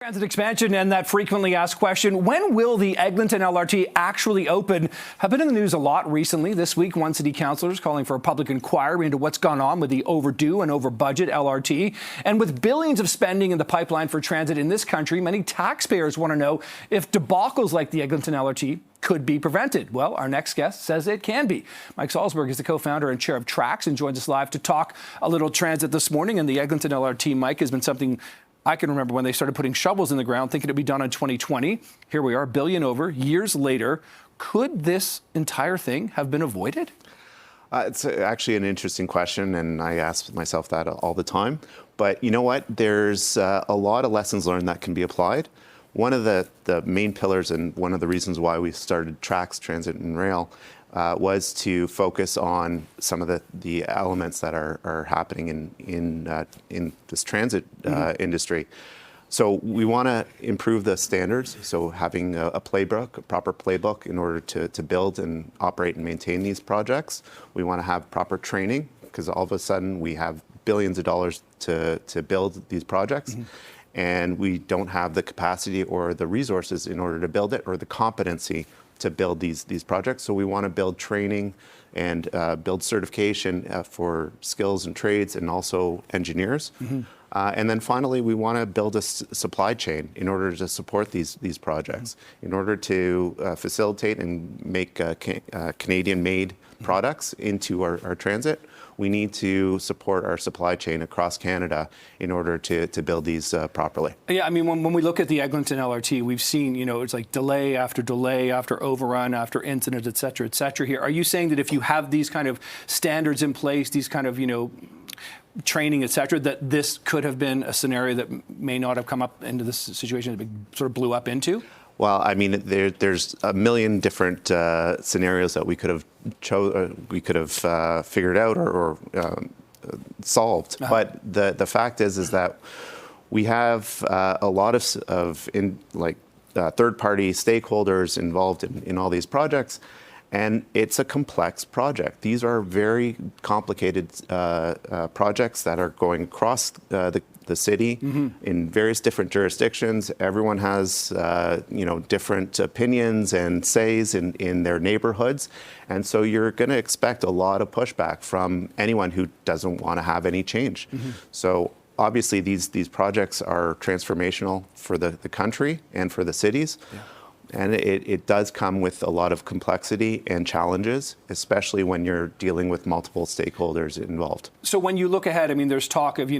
Transit expansion and that frequently asked question, when will the Eglinton LRT actually open, have been in the news a lot recently. This week, one city councillor is calling for a public inquiry into what's gone on with the overdue and over budget LRT. And with billions of spending in the pipeline for transit in this country, many taxpayers want to know if debacles like the Eglinton LRT could be prevented. Well, our next guest says it can be. Mike Salsberg is the co-founder and chair of TRACCS and joins us live to talk a little transit this morning. And the Eglinton LRT, Mike, has been something I can remember when they started putting shovels in the ground, thinking it'd be done in 2020. Here we are, $1 billion over, years later. Could this entire thing have been avoided? It's actually an interesting question, and I ask myself that all the time. But you know what? There's a lot of lessons learned that can be applied. One of the main pillars and one of the reasons why we started TRACCS, Transit and Rail, was to focus on some of the elements that are happening in this transit industry. So we want to improve the standards, so having a playbook, a proper playbook in order to build and operate and maintain these projects. We want to have proper training, because all of a sudden we have billions of dollars to build these projects. And we don't have the capacity or the resources in order to build it, or the competency to build these projects. So we want to build training and build certification for skills and trades and also engineers. And then finally, we want to build a supply chain in order to support these projects, in order to facilitate and make Canadian-made products into our transit. We need to support our supply chain across Canada in order to build these properly. Yeah, I mean, when we look at the Eglinton LRT, we've seen, it's like delay after overrun, after incident, et cetera here. Are you saying that if you have these kind of standards in place, these kind of, training, et cetera, that this could have been a scenario that may not have come up into this situation that sort of blew up into? Well, I mean, there's a million different scenarios that we could have figured out or solved. But the fact is that we have a lot of third-party stakeholders involved in all these projects, and it's a complex project. These are very complicated projects that are going across the city in various different jurisdictions. Everyone has different opinions and says in their neighborhoods, and so you're going to expect a lot of pushback from anyone who doesn't want to have any change. So obviously these projects are transformational for the country and for the cities. And it does come with a lot of complexity and challenges, especially when you're dealing with multiple stakeholders involved. So when you look ahead, I mean, there's talk of,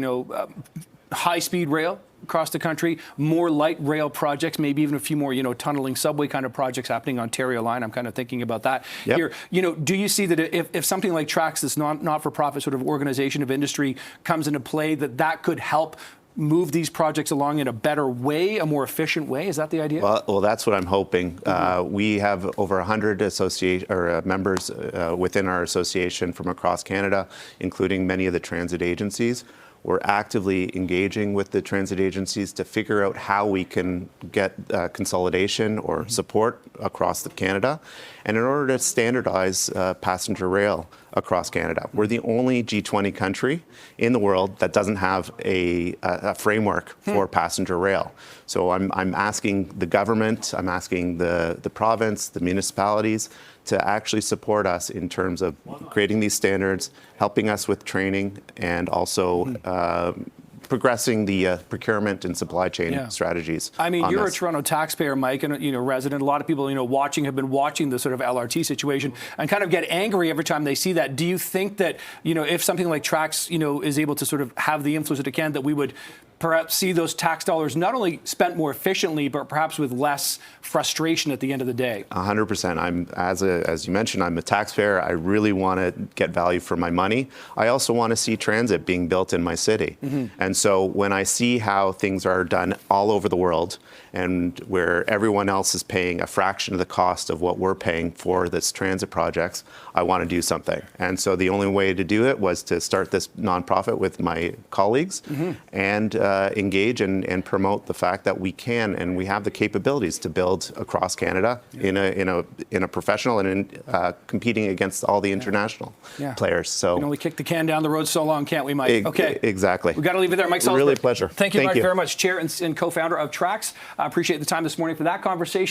high-speed rail across the country, more light rail projects, maybe even a few more, tunneling subway kind of projects happening on Ontario Line. I'm kind of thinking about that here. Do you see that if something like TRACCS, this not-for-profit sort of organization of industry, comes into play, that could help move these projects along in a better way, a more efficient way? Is that the idea? Well, that's what I'm hoping. We have over 100 members within our association from across Canada, including many of the transit agencies. We're actively engaging with the transit agencies to figure out how we can get consolidation or support across Canada, and in order to standardize passenger rail across Canada. We're the only G20 country in the world that doesn't have a framework for passenger rail. So I'm asking the government, I'm asking the province, the municipalities to actually support us in terms of creating these standards, helping us with training, and also progressing the procurement and supply chain strategies. I mean, you're a Toronto taxpayer, Mike, and resident. A lot of people, have been watching the sort of LRT situation and kind of get angry every time they see that. Do you think that, if something like TRACCS, is able to sort of have the influence that it can, that we would perhaps see those tax dollars not only spent more efficiently, but perhaps with less frustration at the end of the day? 100%. As you mentioned, I'm a taxpayer. I really want to get value for my money. I also want to see transit being built in my city. And so when I see how things are done all over the world, and where everyone else is paying a fraction of the cost of what we're paying for this transit projects, I want to do something. And so the only way to do it was to start this nonprofit with my colleagues and engage and promote the fact that we can and we have the capabilities to build across Canada in a professional and in competing against all the international players. So we can only kick the can down the road so long, can't we, Mike? Okay, exactly. We've got to leave it there, Mike Salsberg. Really a pleasure. Thank you very much, Chair and co-founder of TRACCS. I appreciate the time this morning for that conversation.